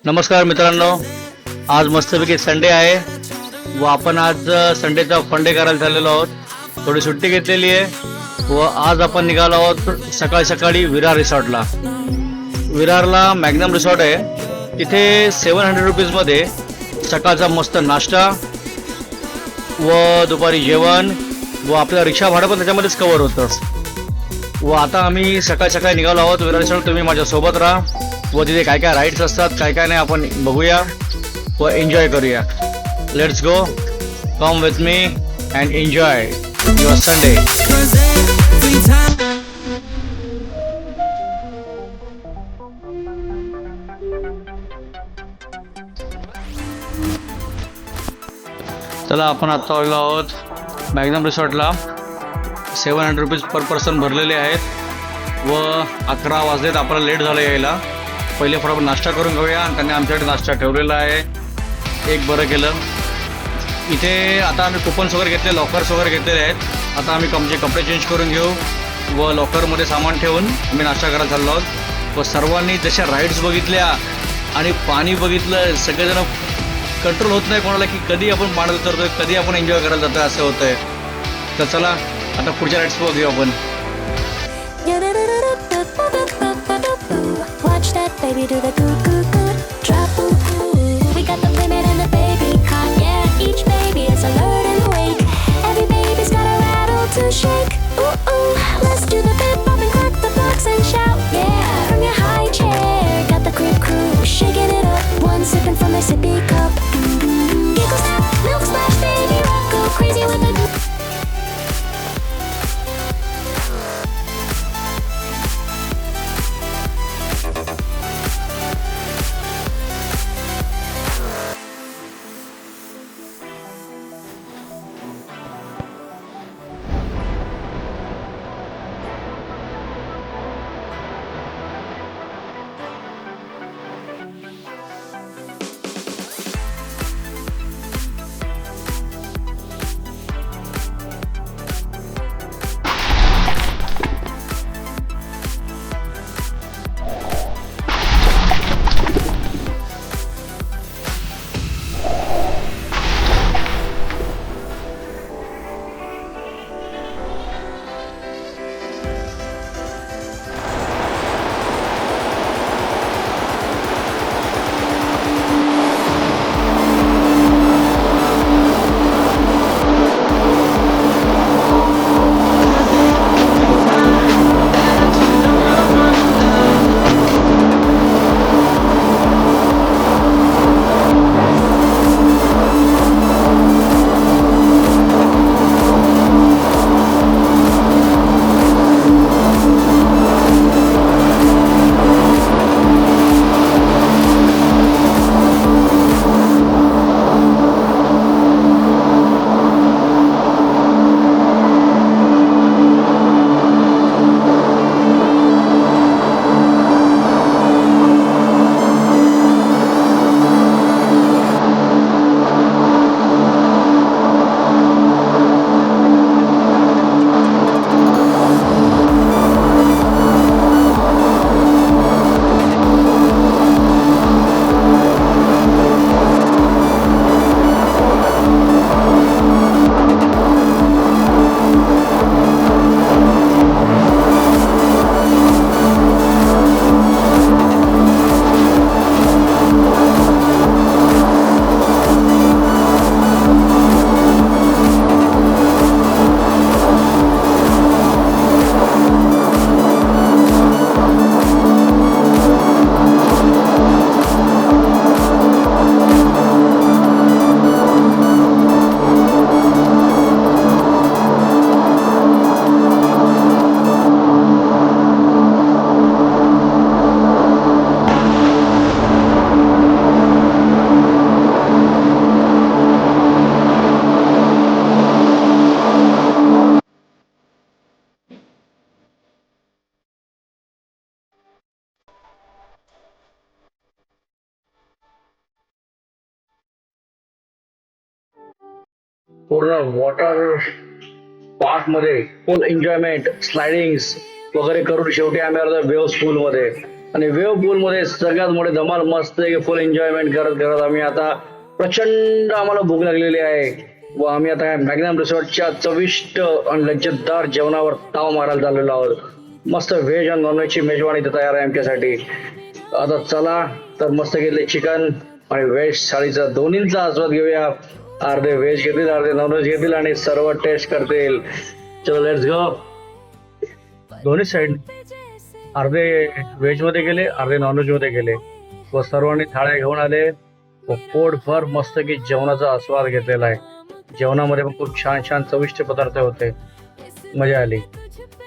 नमस्कार मित्रांनो, आज मस्तपैकी संडे आहे व आपण आज संडेचा फंडे करायला चाललेलो आहोत. थोडी सुट्टी घेतलेली आहे व आज आपण निघालो आहोत सकाळी सकाळी विरार रिसॉर्टला. विरारला मॅग्नम रिसॉर्ट आहे. तिथे 700 रुपीजमध्ये सकाळचा मस्त नाश्ता व दुपारी जेवण व आपलं रिक्षा भाडं पण त्याच्यामध्येच कवर होतं. व आता आम्ही सकाळी सकाळी निघालो आहोत विरार रिसॉर्ट. तुम्ही माझ्यासोबत राहा व तिथे काय काय राईड्स असतात, काय काय नाही आपण बघूया व एन्जॉय करूया. Let's go, come with me and enjoy your Sunday. चला, आपण आता आलेलो आहोत मॅग्नम रिसॉर्टला. 700 रुपीज पर पर्सन भरलेले आहेत व 11 वाजलेत. आपल्याला लेट झालं यायला. पहिले फटाफट नाश्ता करून घेऊया आणि त्यांनी आमच्याकडे नाश्ता ठेवलेला आहे. एक बरं केलं. इथे आता आम्ही कुपन्स वगैरे घेतले, लॉकर्स वगैरे घेतलेले आहेत. आता आम्ही आमचे कपडे चेंज करून घेऊ व लॉकरमध्ये सामान ठेवून आम्ही नाश्ता करायला चाललो आहोत. व सर्वांनी जशा राईड्स बघितल्या आणि पाणी बघितलं, सगळेजण कंट्रोल होत नाही कोणाला की कधी आपण पाण्यात उतरतोय, कधी आपण एन्जॉय करायला जातोय, असं होतंय. तर चला आता पुढच्या राईड्स बघूया आपण. Watch that baby do the goo goo goo drop ooh ooh. We got the limit and the baby caught. Yeah, each baby is alert and awake. Every baby's got a rattle to shake. Ooh ooh, let's do the bip bop and crack the box and shout. Yeah, from your high chair, got the crib crew shaking it up. One sipping from their sippy cup. Giggle snap, milk splash, baby rock, go crazy with the. पूर्ण water पार्कमध्ये फुल enjoyment, slidings वगैरे करून शेवटी आम्ही आलो wave स्कूलमध्ये. आणि wave पूल मध्ये सगळ्यात मोठे धमाल मस्त फुल एन्जॉयमेंट करत करत आम्ही आता प्रचंड आम्हाला भूक लागलेली आहे व आम्ही आता मॅग्नम रिसॉर्टच्या चविष्ट आणि लज्जतदार जेवणावर ताव मारायला चाललेलो आहोत. मस्त व्हेज आणि नॉनव्हेजची मेजवानी इथे तयार आहे आमच्यासाठी. आता चला तर मस्त घेतले चिकन आणि व्हेज थाळीचा दोन्हींचा आस्वाद घेऊया. अर्धे व्हेज घेतील अर्धे नॉनव्हेज घेतील आणि सर्व टेस्ट करतील. चलो लेट्स गो. दोन्ही साईड अर्धे व्हेज मध्ये गेले अर्धे नॉनव्हेज मध्ये गेले व सर्वांनी थाळ्या घेऊन आले व पोटभर मस्त की जेवणाचा आस्वाद घेतलेला आहे. जेवणामध्ये पण खूप छान छान चविष्ट पदार्थ होते. मजा आली.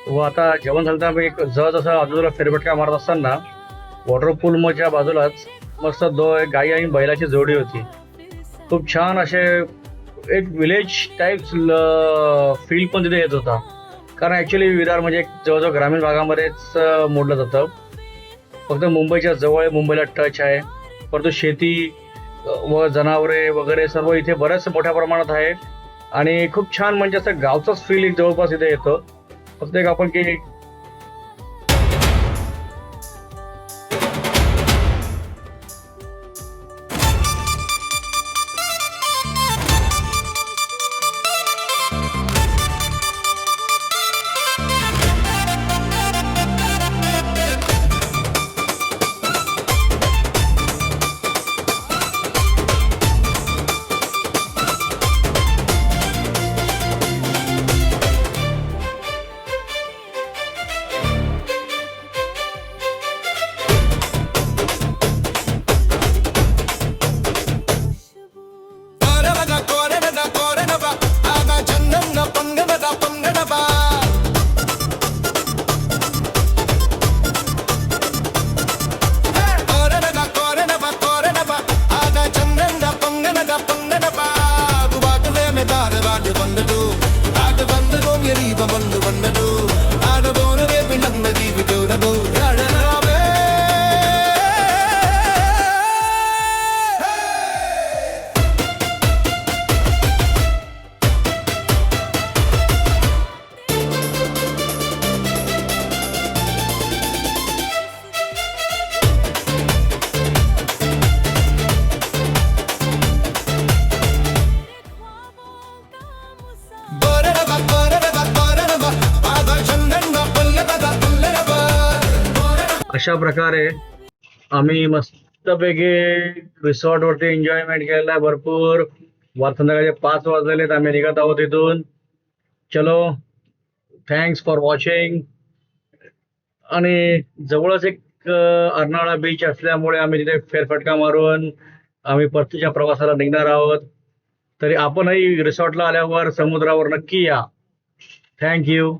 व आता जेवण झालं तर आम्ही जसं आजूबाजूला फेरफटका मारत असताना वॉटरपूल मच्या बाजूलाच मस्त गाई आणि बैलाची जोडी होती. खूप छान असे एक विलेज टाईप फील पण तिथे येत होता. कारण ॲक्च्युली विरार म्हणजे एक जवळजवळ ग्रामीण भागामध्येच मोडलं जातं. फक्त मुंबईच्या जवळ मुंबईला टच आहे. परंतु शेती व जनावरे वगैरे सर्व इथे बऱ्याच मोठ्या प्रमाणात आहे आणि खूप छान म्हणजे असं गावचाच फील एक जवळपास इथे येतो. फक्त एक आपण की अशा प्रकारे आम्ही मस्तपैकी रिसॉर्ट वरती एन्जॉयमेंट केलेला आहे भरपूर. संध्याकाळचे 5 वाजलेले आम्ही निघत आहोत इथून. चलो थँक्स फॉर वॉचिंग. आणि जवळच एक अर्नाळा बीच असल्यामुळे आम्ही तिथे फेरफटका मारून आम्ही परतीच्या प्रवासाला निघणार आहोत. तरी आपणही रिसॉर्टला आल्यावर समुद्रावर नक्की या. थँक्यू.